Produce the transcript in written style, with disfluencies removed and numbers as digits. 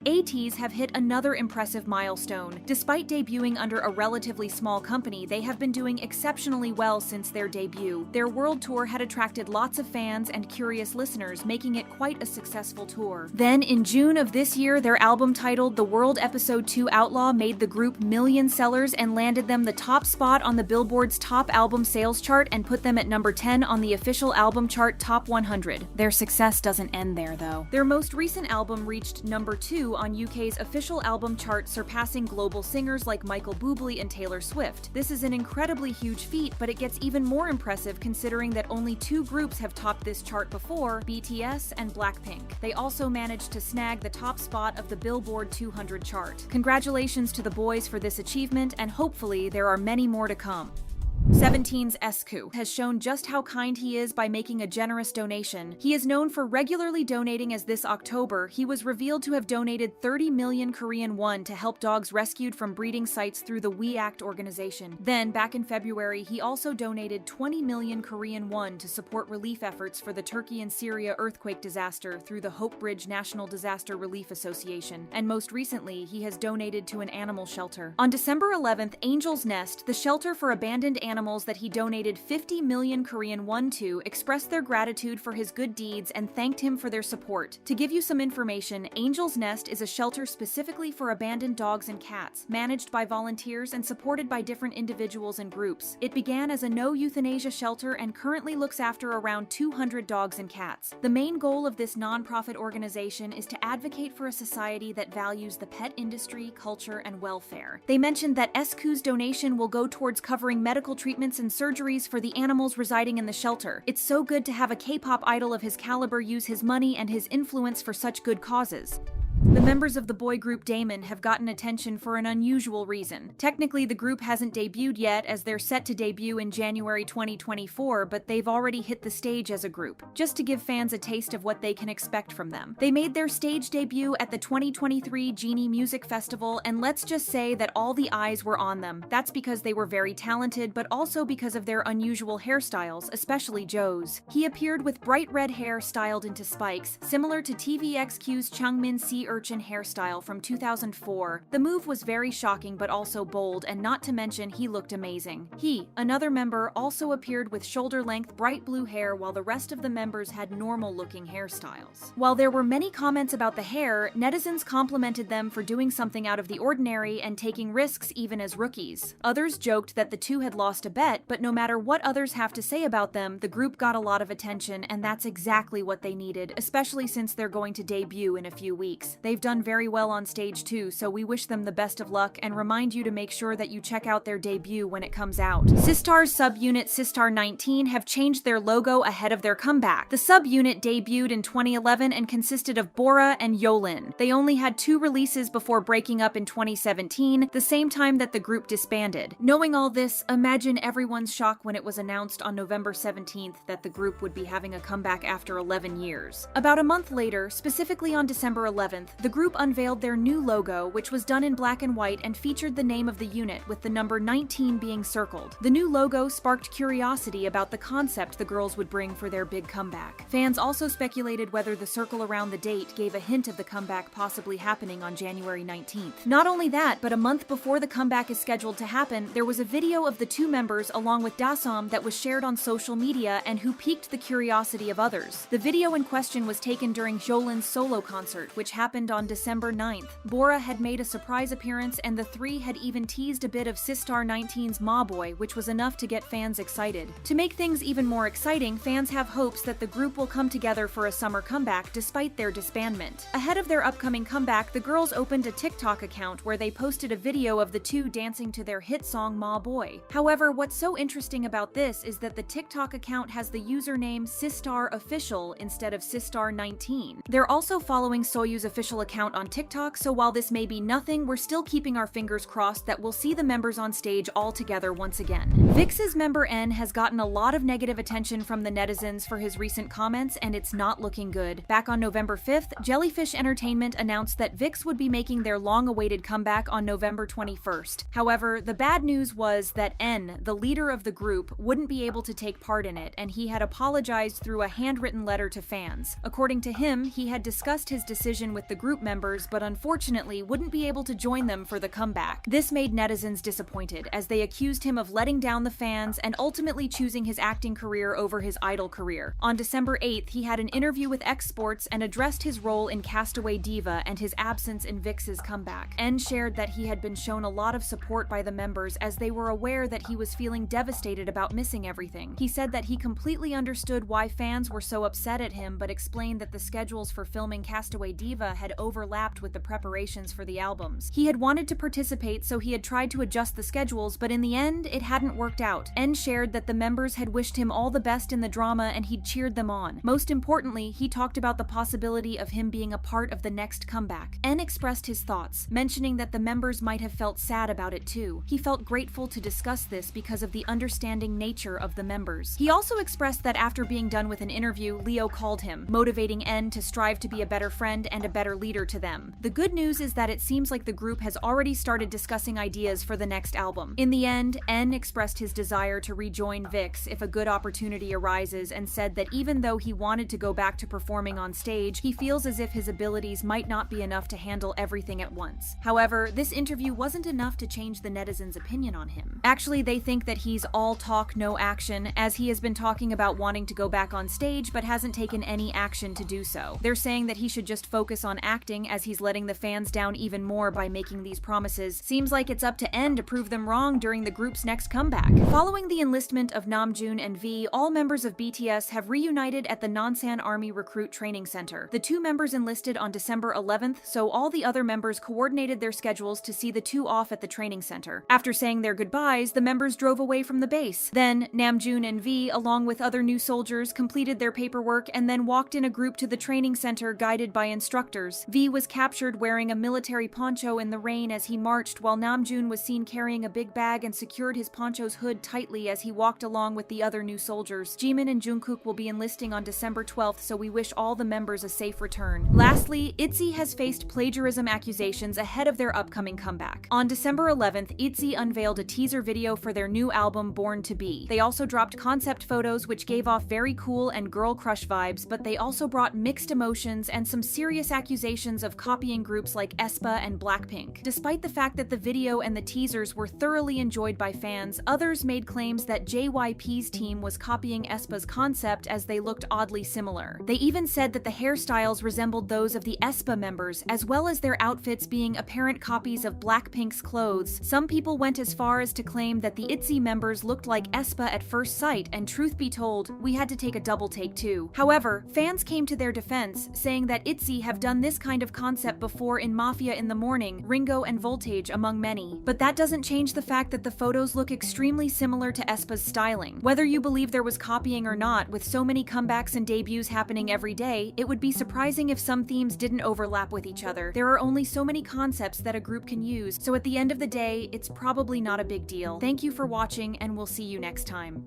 ATEEZ have hit another impressive milestone. Despite debuting under a relatively small company, they have been doing exceptionally well since their debut. Their world tour had attracted lots of fans and curious listeners, making it quite a successful tour. Then, in June of this year, their album titled The World Episode 2 Outlaw made the group million sellers and landed them the top spot on the Billboard's top album sales chart and put them at number 10 on the official album chart Top 100. Their success doesn't end there, though. Their most recent album reached number 2 on UK's official album chart, surpassing global singers like Michael Bublé and Taylor Swift. This is an incredibly huge feat, but it gets even more impressive considering that only 2 groups have topped this chart before, BTS and Blackpink. They also managed to snag the top spot of the Billboard 200 chart. Congratulations to the boys for this achievement, and hopefully there are many more to come. 17's Escu has shown just how kind he is by making a generous donation. He is known for regularly donating, as this October, he was revealed to have donated 30 million Korean won to help dogs rescued from breeding sites through the We Act organization. Then, back in February, he also donated 20 million Korean won to support relief efforts for the Turkey and Syria earthquake disaster through the Hope Bridge National Disaster Relief Association. And most recently, he has donated to an animal shelter. On December 11th, Angel's Nest, the shelter for abandoned animals that he donated 50 million Korean won to, expressed their gratitude for his good deeds and thanked him for their support. To give you some information, Angel's Nest is a shelter specifically for abandoned dogs and cats, managed by volunteers and supported by different individuals and groups. It began as a no euthanasia shelter and currently looks after around 200 dogs and cats. The main goal of this non-profit organization is to advocate for a society that values the pet industry, culture, and welfare. They mentioned that Escu's donation will go towards covering medical treatments and surgeries for the animals residing in the shelter. It's so good to have a K-pop idol of his caliber use his money and his influence for such good causes. The members of the boy group Damon have gotten attention for an unusual reason. Technically, the group hasn't debuted yet, as they're set to debut in January 2024, but they've already hit the stage as a group, just to give fans a taste of what they can expect from them. They made their stage debut at the 2023 Genie Music Festival, and let's just say that all the eyes were on them. That's because they were very talented, but also because of their unusual hairstyles, especially Joe's. He appeared with bright red hair styled into spikes, similar to TVXQ's Changmin Sea Urchin hairstyle from 2004. The move was very shocking but also bold, and not to mention he looked amazing. He, another member, also appeared with shoulder-length bright blue hair, while the rest of the members had normal-looking hairstyles. While there were many comments about the hair, netizens complimented them for doing something out of the ordinary and taking risks even as rookies. Others joked that the two had lost a bet, but no matter what others have to say about them, the group got a lot of attention, and that's exactly what they needed, especially since they're going to debut in a few weeks. They've done very well on stage too, so we wish them the best of luck and remind you to make sure that you check out their debut when it comes out. Sistar's subunit Sistar 19 have changed their logo ahead of their comeback. The subunit debuted in 2011 and consisted of Bora and Yolin. They only had 2 releases before breaking up in 2017, the same time that the group disbanded. Knowing all this, imagine everyone's shock when it was announced on November 17th that the group would be having a comeback after 11 years. About a month later, specifically on December 11th, the group unveiled their new logo, which was done in black and white and featured the name of the unit, with the number 19 being circled. The new logo sparked curiosity about the concept the girls would bring for their big comeback. Fans also speculated whether the circle around the date gave a hint of the comeback possibly happening on January 19th. Not only that, but a month before the comeback is scheduled to happen, there was a video of the 2 members along with Dasom that was shared on social media and who piqued the curiosity of others. The video in question was taken during Jolin's solo concert, which happened on December 9th. Bora had made a surprise appearance, and the 3 had even teased a bit of Sistar 19's Ma Boy, which was enough to get fans excited. To make things even more exciting, fans have hopes that the group will come together for a summer comeback despite their disbandment. Ahead of their upcoming comeback, the girls opened a TikTok account where they posted a video of the 2 dancing to their hit song Ma Boy. However, what's so interesting about this is that the TikTok account has the username Sistar Official instead of Sistar 19. They're also following Soyu's official account on TikTok, so while this may be nothing, we're still keeping our fingers crossed that we'll see the members on stage all together once again. VIXX's member N has gotten a lot of negative attention from the netizens for his recent comments, and it's not looking good. Back on November 5th, Jellyfish Entertainment announced that VIXX would be making their long-awaited comeback on November 21st. However, the bad news was that N, the leader of the group, wouldn't be able to take part in it, and he had apologized through a handwritten letter to fans. According to him, he had discussed his decision with with the group members, but unfortunately wouldn't be able to join them for the comeback. This made netizens disappointed, as they accused him of letting down the fans and ultimately choosing his acting career over his Idol career. On December 8th, he had an interview with X Sports and addressed his role in Castaway Diva and his absence in VIX's comeback. N shared that he had been shown a lot of support by the members as they were aware that he was feeling devastated about missing everything. He said that he completely understood why fans were so upset at him, but explained that the schedules for filming Castaway Diva had overlapped with the preparations for the albums. He had wanted to participate, so he had tried to adjust the schedules, but in the end, it hadn't worked out. N shared that the members had wished him all the best in the drama and he'd cheered them on. Most importantly, he talked about the possibility of him being a part of the next comeback. N expressed his thoughts, mentioning that the members might have felt sad about it too. He felt grateful to discuss this because of the understanding nature of the members. He also expressed that after being done with an interview, Leo called him, motivating N to strive to be a better friend and a better leader to them. The good news is that it seems like the group has already started discussing ideas for the next album. In the end, N expressed his desire to rejoin VIX if a good opportunity arises and said that even though he wanted to go back to performing on stage, he feels as if his abilities might not be enough to handle everything at once. However, this interview wasn't enough to change the netizens' opinion on him. Actually, they think that he's all talk, no action, as he has been talking about wanting to go back on stage but hasn't taken any action to do so. They're saying that he should just focus on acting, as he's letting the fans down even more by making these promises. Seems like it's up to N to prove them wrong during the group's next comeback. Following the enlistment of Namjoon and V, all members of BTS have reunited at the Nonsan Army Recruit Training Center. The two members enlisted on December 11th, so all the other members coordinated their schedules to see the two off at the training center. After saying their goodbyes, the members drove away from the base. Then, Namjoon and V, along with other new soldiers, completed their paperwork and then walked in a group to the training center guided by instructors. V was captured wearing a military poncho in the rain as he marched, while Namjoon was seen carrying a big bag and secured his poncho's hood tightly as he walked along with the other new soldiers. Jimin and Jungkook will be enlisting on December 12th, so we wish all the members a safe return. Lastly, ITZY has faced plagiarism accusations ahead of their upcoming comeback. On December 11th, ITZY unveiled a teaser video for their new album, Born to Be. They also dropped concept photos which gave off very cool and girl crush vibes, but they also brought mixed emotions and some serious accusations of copying groups like aespa and Blackpink. Despite the fact that the video and the teasers were thoroughly enjoyed by fans, others made claims that JYP's team was copying aespa's concept as they looked oddly similar. They even said that the hairstyles resembled those of the aespa members, as well as their outfits being apparent copies of Blackpink's clothes. Some people went as far as to claim that the ITZY members looked like aespa at first sight, and truth be told, we had to take a double take too. However, fans came to their defense, saying that ITZY have done this kind of concept before in Mafia in the Morning, Ringo and Voltage, among many. But that doesn't change the fact that the photos look extremely similar to aespa's styling. Whether you believe there was copying or not, with so many comebacks and debuts happening every day, it would be surprising if some themes didn't overlap with each other. There are only so many concepts that a group can use, so at the end of the day, it's probably not a big deal. Thank you for watching, and we'll see you next time.